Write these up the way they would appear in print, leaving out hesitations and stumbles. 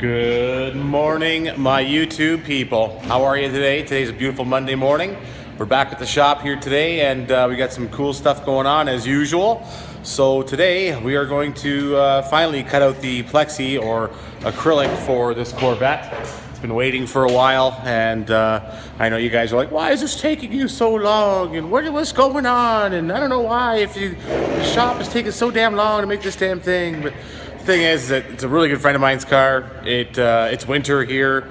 Good morning, my YouTube people. How are you today? Today's a beautiful Monday morning. We're back at the shop here today, and we got some cool stuff going on as usual. So today we are going to finally cut out the plexi or acrylic for this Corvette. It's been waiting for a while, and I know you guys are like, why is this taking you so long? And what's going on? And I don't know why the shop is taking so damn long to make this damn thing. But the thing is that it's a really good friend of mine's car. It's winter here.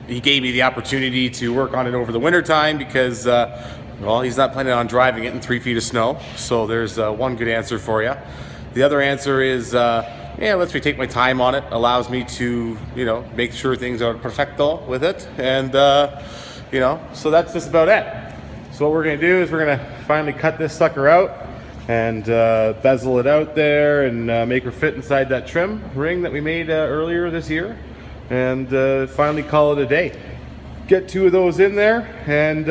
He gave me the opportunity to work on it over the winter time because, well, he's not planning on driving it in 3 feet of snow. So there's one good answer for you. The other answer is, yeah, lets me take my time on it. Allows me to, make sure things are perfecto with it. And, so that's just about it. So what we're going to do is we're going to finally cut this sucker out and bezel it out there and make her fit inside that trim ring that we made earlier this year, and finally call it a day. Get 2 of those in there, and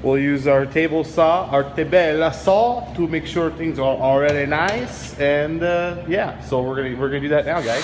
we'll use our table saw, our table saw, to make sure things are already nice. And yeah, so we're gonna do that now, guys.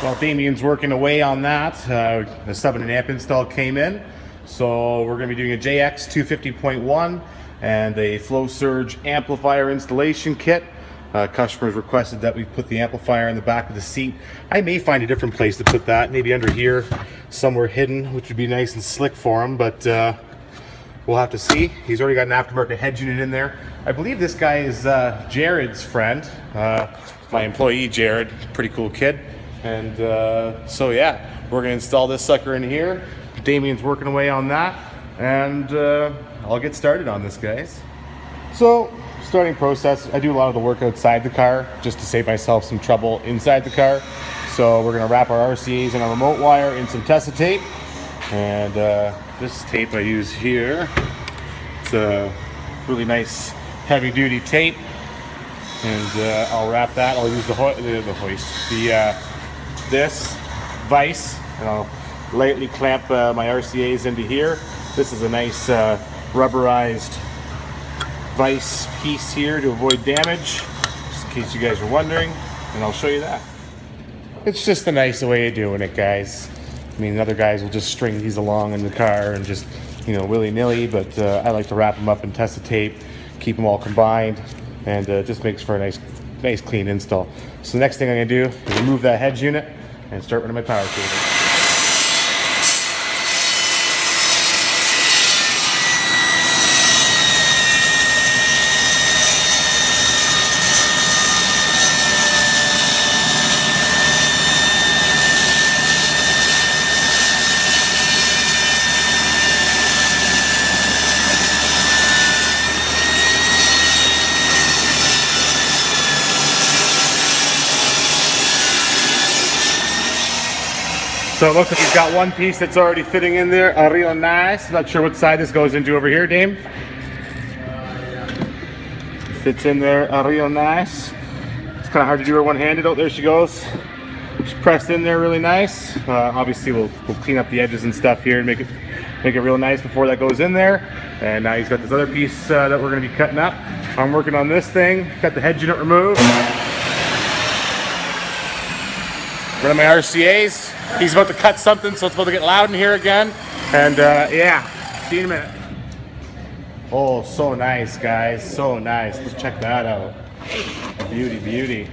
While Damien's working away on that, the sub and amp install came in. So we're going to be doing a JX 250.1 and a flow surge amplifier installation kit. Customers requested that we put the amplifier in the back of the seat. I may find a different place to put that, maybe under here, somewhere hidden, which would be nice and slick for him, but we'll have to see. He's already got an aftermarket head unit in there. I believe this guy is Jared's friend, my employee Jared, pretty cool kid. And so yeah, we're gonna install this sucker in here. Damien's working away on that, and I'll get started on this, guys. So, starting process, I do a lot of the work outside the car just to save myself some trouble inside the car. So we're gonna wrap our RCAs and our remote wire in some Tessa tape, and this tape I use here. It's a really nice heavy-duty tape, and I'll wrap that. I'll use this vise, and I'll lightly clamp my RCAs into here. This is a nice rubberized vise piece here to avoid damage, just in case you guys are wondering, and I'll show you that. It's just a nice way of doing it, guys. I mean, other guys will just string these along in the car and just, willy-nilly, but I like to wrap them up in Tessa tape, keep them all combined, and it just makes for a nice clean install. So the next thing I'm gonna do is remove that head unit and start running my power cable. So it looks like he's got one piece that's already fitting in there, real nice. Not sure what side this goes into over here, Dame. Fits in there, real nice. It's kind of hard to do her one-handed. Oh, there she goes. She's pressed in there really nice. Obviously, we'll clean up the edges and stuff here and make it real nice before that goes in there. And now he's got this other piece that we're going to be cutting up. I'm working on this thing. Got the head unit removed. One of my RCAs. He's about to cut something, so it's about to get loud in here again. And yeah, see you in a minute. Oh, so nice, guys. So nice. Let's check that out. Beauty, beauty.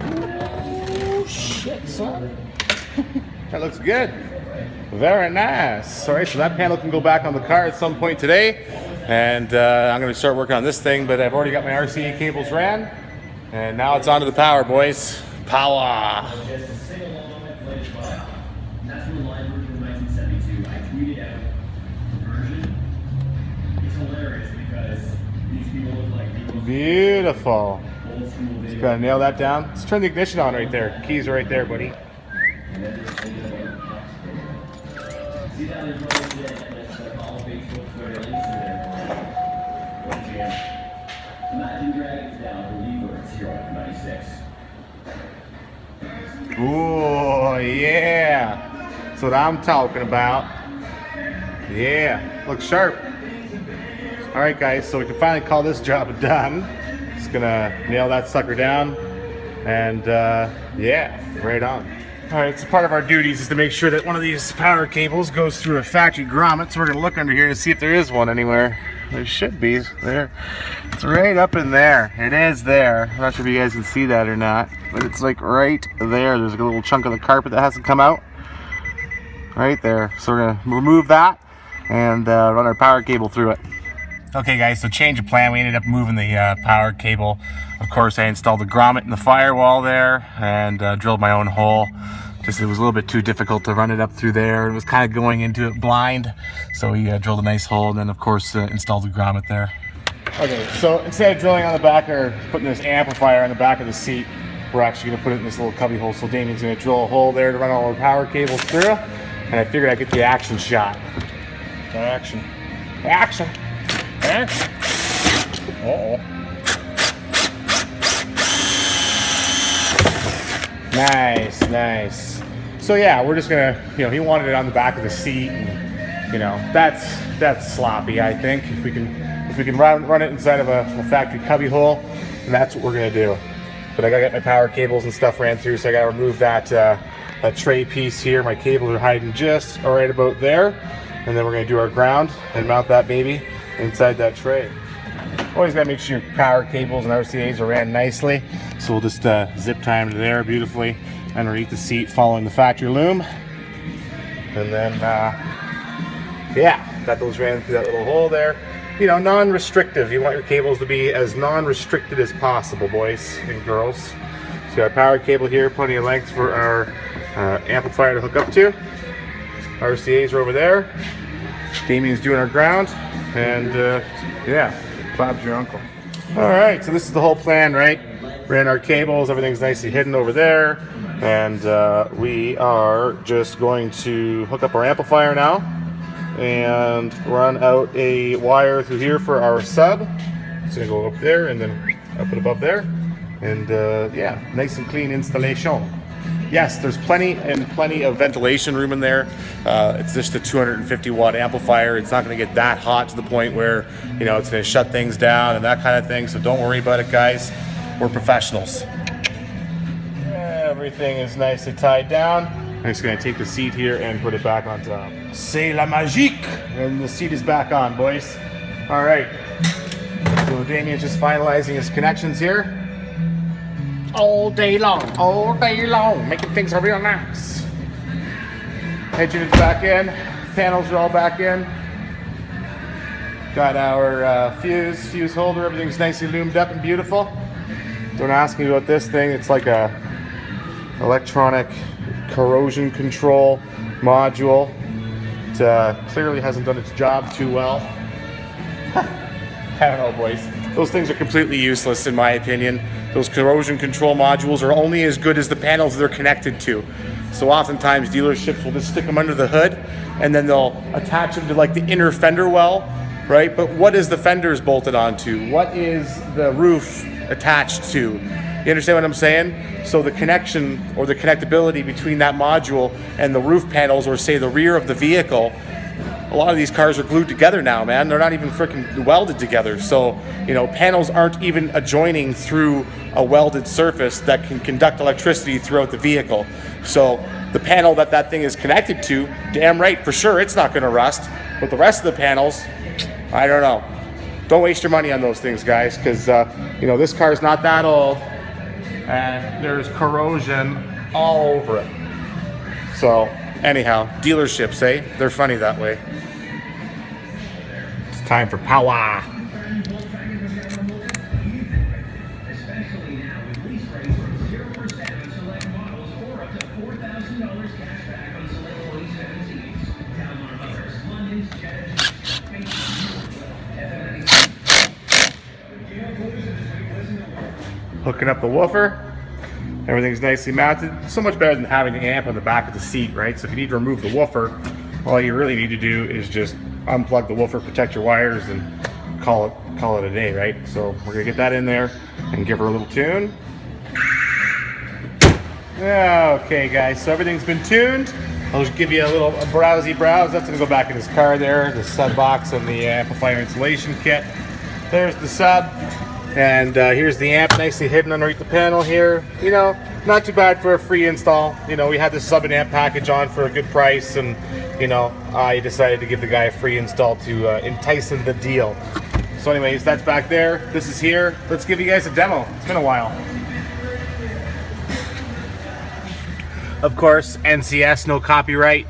Oh, shit, son. That looks good. Very nice. All right, so that panel can go back on the car at some point today. And I'm going to start working on this thing, but I've already got my RCA cables ran. And now it's on to the power, boys. Power. Beautiful. Just gotta nail that down. Let's turn the ignition on right there. Keys are right there, buddy. Ooh, yeah. That's what I'm talking about. Yeah, looks sharp. All right, guys, so we can finally call this job done. Just gonna nail that sucker down, and yeah, right on. All right, so part of our duties is to make sure that one of these power cables goes through a factory grommet. So we're gonna look under here to see if there is one anywhere. There should be. There, it's right up in there. It is there. I'm not sure if you guys can see that or not, but it's like right there. There's like a little chunk of the carpet that hasn't come out. Right there. So we're gonna remove that and run our power cable through it. Okay, guys, so change of plan. We ended up moving the power cable. Of course, I installed the grommet in the firewall there and drilled my own hole. Just it was a little bit too difficult to run it up through there. It was kind of going into it blind. So we drilled a nice hole and then, of course, installed the grommet there. Okay, so instead of drilling on the back or putting this amplifier on the back of the seat, we're actually going to put it in this little cubby hole. So Damien's going to drill a hole there to run all our power cables through. And I figured I'd get the action shot. Action. Action. Action. Uh-oh. Nice, nice. So yeah, we're just gonna, he wanted it on the back of the seat, and that's sloppy. I think if we can run it inside of a factory cubby hole, and that's what we're gonna do. But I gotta get my power cables and stuff ran through, so I gotta remove that tray piece here. My cables are hiding just right about there, and then we're gonna do our ground and mount that baby inside that tray. Always gotta make sure your power cables and RCAs are ran nicely. So we'll just zip tie them to there beautifully underneath the seat following the factory loom. And then, yeah, got those ran through that little hole there. Non-restrictive. You want your cables to be as non-restricted as possible, boys and girls. So we got our power cable here, plenty of length for our amplifier to hook up to. RCAs are over there. Damien's doing our ground. And yeah, Bob's your uncle. All right, so this is the whole plan, right? Ran our cables, everything's nicely hidden over there. And we are just going to hook up our amplifier now and run out a wire through here for our sub. It's gonna go up there and then up and above there. And yeah, nice and clean installation. Yes, there's plenty of ventilation room in there. It's just a 250 watt amplifier. It's not going to get that hot to the point where, it's going to shut things down and that kind of thing. So don't worry about it, guys. We're professionals. Everything is nicely tied down. I'm just going to take the seat here and put it back on top. C'est la magique! And the seat is back on, boys. All right. So Damien's just finalizing his connections here. All day long, making things real nice. Head unit's back in, panels are all back in. Got our fuse holder, everything's nicely loomed up and beautiful. Don't ask me about this thing, it's like a electronic corrosion control module. It clearly hasn't done its job too well. I don't know, boys. those things are completely useless in my opinion. Those corrosion control modules are only as good as the panels they're connected to. So oftentimes dealerships will just stick them under the hood and then they'll attach them to like the inner fender well, right? But what is the fenders bolted onto? What is the roof attached to? You understand what I'm saying? So the connection or the connectability between that module and the roof panels, or say the rear of the vehicle, a lot of these cars are glued together now, man. They're not even freaking welded together. So, you know, panels aren't even adjoining through a welded surface that can conduct electricity throughout the vehicle. So the panel that that thing is connected to, damn right, for sure, it's not gonna rust. But the rest of the panels, I don't know. Don't waste your money on those things, guys, because, you know, this car is not that old and there's corrosion all over it. So anyhow, dealerships, eh? They're funny that way. It's time for power. Hooking up the woofer. Everything's nicely mounted. So much better than having the amp on the back of the seat, right? So if you need to remove the woofer, all you really need to do is just unplug the woofer, protect your wires, and call it a day, right? So we're gonna get that in there and give her a little tune. Okay, guys, so everything's been tuned. I'll just give you a little browse. That's gonna go back in his car there, the sub box and the amplifier insulation kit. There's the sub. And here's the amp nicely hidden underneath the panel here. You know, not too bad for a free install. You know, we had this sub and amp package on for a good price, and you know, I decided to give the guy a free install to entice him the deal. So anyways, that's back there. This is here. Let's give you guys a demo. It's been a while. Of course, NCS, no copyright.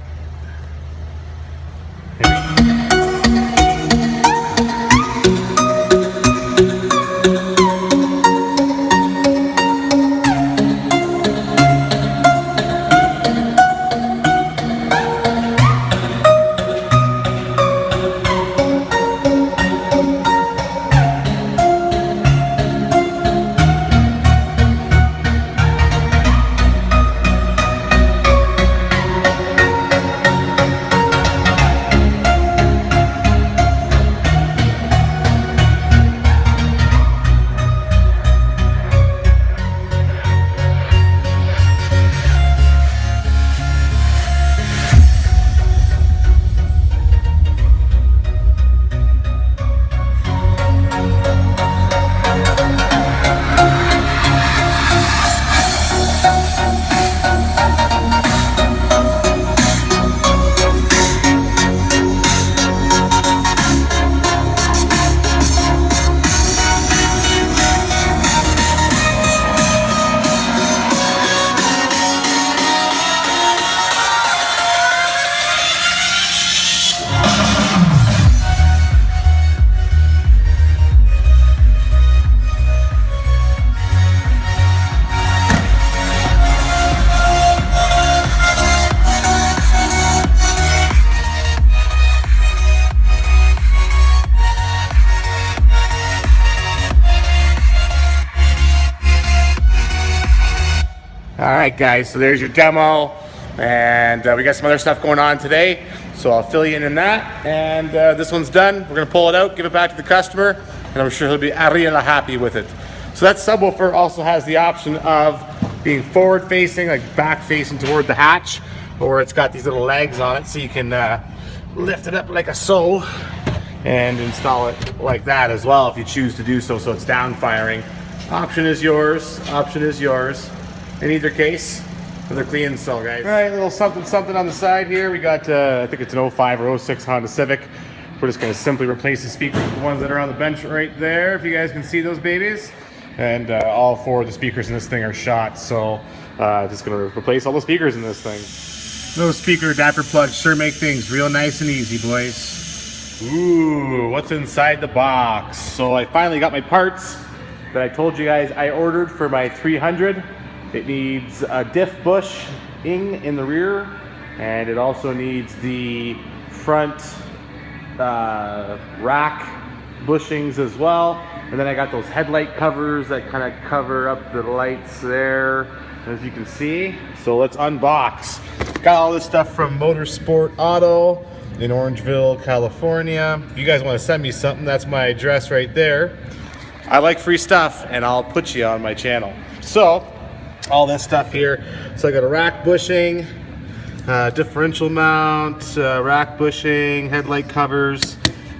Alright guys, so there's your demo, and we got some other stuff going on today, so I'll fill you in on that, and this one's done. We're going to pull it out, give it back to the customer, and I'm sure he'll be really happy with it. So that subwoofer also has the option of being forward facing, like back facing toward the hatch, or it's got these little legs on it so you can lift it up like a so, and install it like that as well if you choose to do so, so it's down firing. Option is yours, option is yours. In either case, another clean install, guys. All right, a little something on the side here. We got, I think it's an 05 or 06 Honda Civic. We're just gonna simply replace the speakers with the ones that are on the bench right there, if you guys can see those babies. And all four of the speakers in this thing are shot, so just gonna replace all the speakers in this thing. Those speaker adapter plugs sure make things real nice and easy, boys. Ooh, what's inside the box? So I finally got my parts that I told you guys I ordered for my 300. It needs a diff bushing in the rear, and it also needs the front rack bushings as well. And then I got those headlight covers that kind of cover up the lights there, as you can see. So let's unbox. Got all this stuff from Motorsport Auto in Orangeville, California. If you guys want to send me something, that's my address right there. I like free stuff, and I'll put you on my channel. So all this stuff here. So I got a rack bushing, differential mount, rack bushing, headlight covers.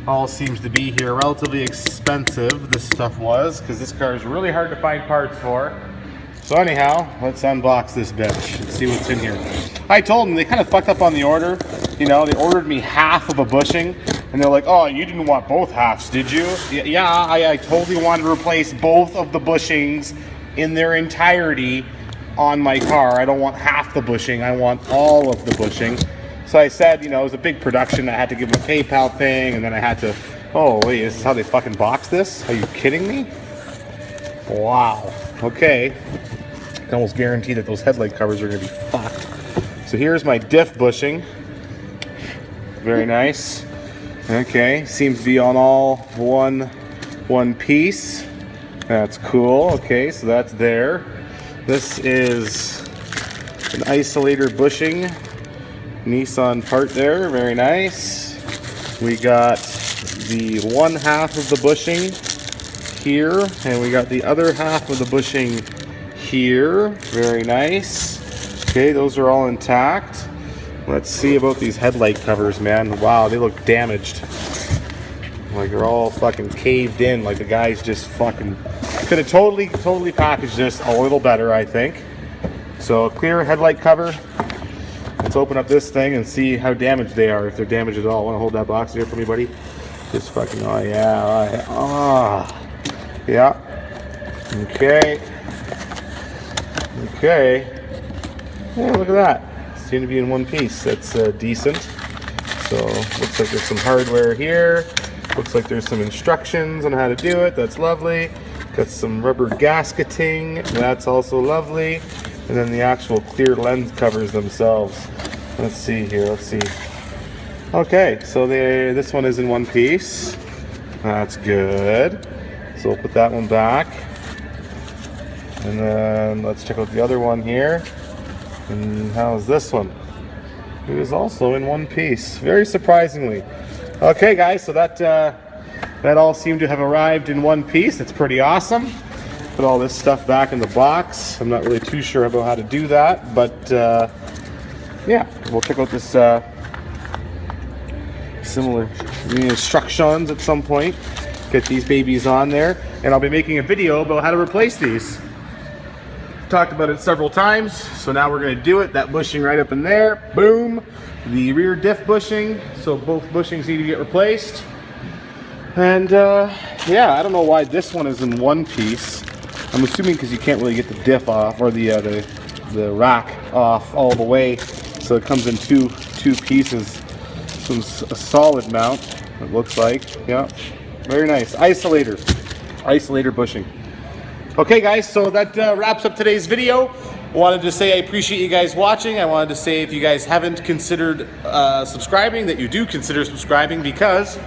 All seems to be here. Relatively expensive, this stuff was, because this car is really hard to find parts for. So anyhow, let's unbox this bitch and see what's in here. I told them they kind of fucked up on the order. You know, they ordered me half of a bushing, and they're like, oh, you didn't want both halves, did you? Yeah, I totally wanted to replace both of the bushings in their entirety on my car. I don't want half the bushing, I want all of the bushing. So I said, you know, it was a big production. I had to give them a PayPal thing, and then I had to, oh wait, this is how they fucking box this? Are you kidding me? Wow. Okay. I can almost guarantee that those headlight covers are gonna be fucked. So here's my diff bushing. Very nice. Okay, seems to be on all one piece. That's cool. Okay, so that's there. This is an isolator bushing. Nissan part there, very nice. We got the one half of the bushing here, and we got the other half of the bushing here, very nice. Okay, those are all intact. Let's see about these headlight covers, man. Wow, they look damaged. Like they're all fucking caved in, like the guys just fucking could have totally packaged this a little better, I think. So clear headlight cover. Let's open up this thing and see how damaged they are, if they're damaged at all. Want to hold that box here for me, buddy? Just fucking, oh yeah, all right. Oh, yeah. Okay. Okay. Yeah, look at that. Seem to be in one piece. That's decent. So looks like there's some hardware here. Looks like there's some instructions on how to do it. That's lovely. Got some rubber gasketing. That's also lovely. And then the actual clear lens covers themselves. Let's see here. Let's see. Okay, so this one is in one piece. That's good. So we'll put that one back. And then let's check out the other one here. And how's this one? It is also in one piece, very surprisingly. Okay, guys, so that all seemed to have arrived in one piece. That's pretty awesome. Put all this stuff back in the box. I'm not really too sure about how to do that, but yeah, we'll check out this similar instructions at some point. Get these babies on there, and I'll be making a video about how to replace these. Talked about it several times, so now we're going to do it. That bushing right up in there, boom. The rear diff bushing, so both bushings need to get replaced. And yeah, I don't know why this one is in one piece. I'm assuming because you can't really get the diff off, or the rack off all the way, so it comes in two pieces. A solid mount, it looks like. Yeah, very nice. Isolator bushing. Okay guys, so that wraps up today's video. I wanted to say I appreciate you guys watching. I wanted to say if you guys haven't considered subscribing, that you do consider subscribing, because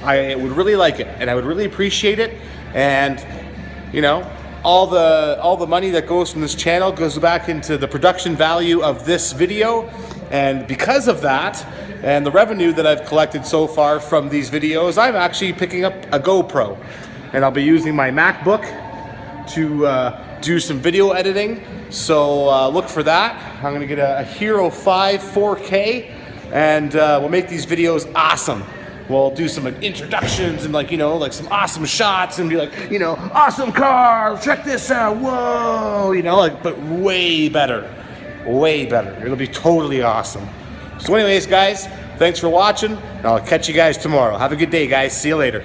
I would really like it and I would really appreciate it. And you know, all the money that goes from this channel goes back into the production value of this video. And because of that, and the revenue that I've collected so far from these videos, I'm actually picking up a GoPro, and I'll be using my MacBook to do some video editing. So look for that. I'm gonna get a Hero 5 4K, and we'll make these videos awesome. We'll do some introductions and like some awesome shots, and be like, awesome car, check this out, whoa, but way better. It'll be totally awesome. So anyways, guys, thanks for watching, and I'll catch you guys tomorrow. Have a good day, guys. See you later.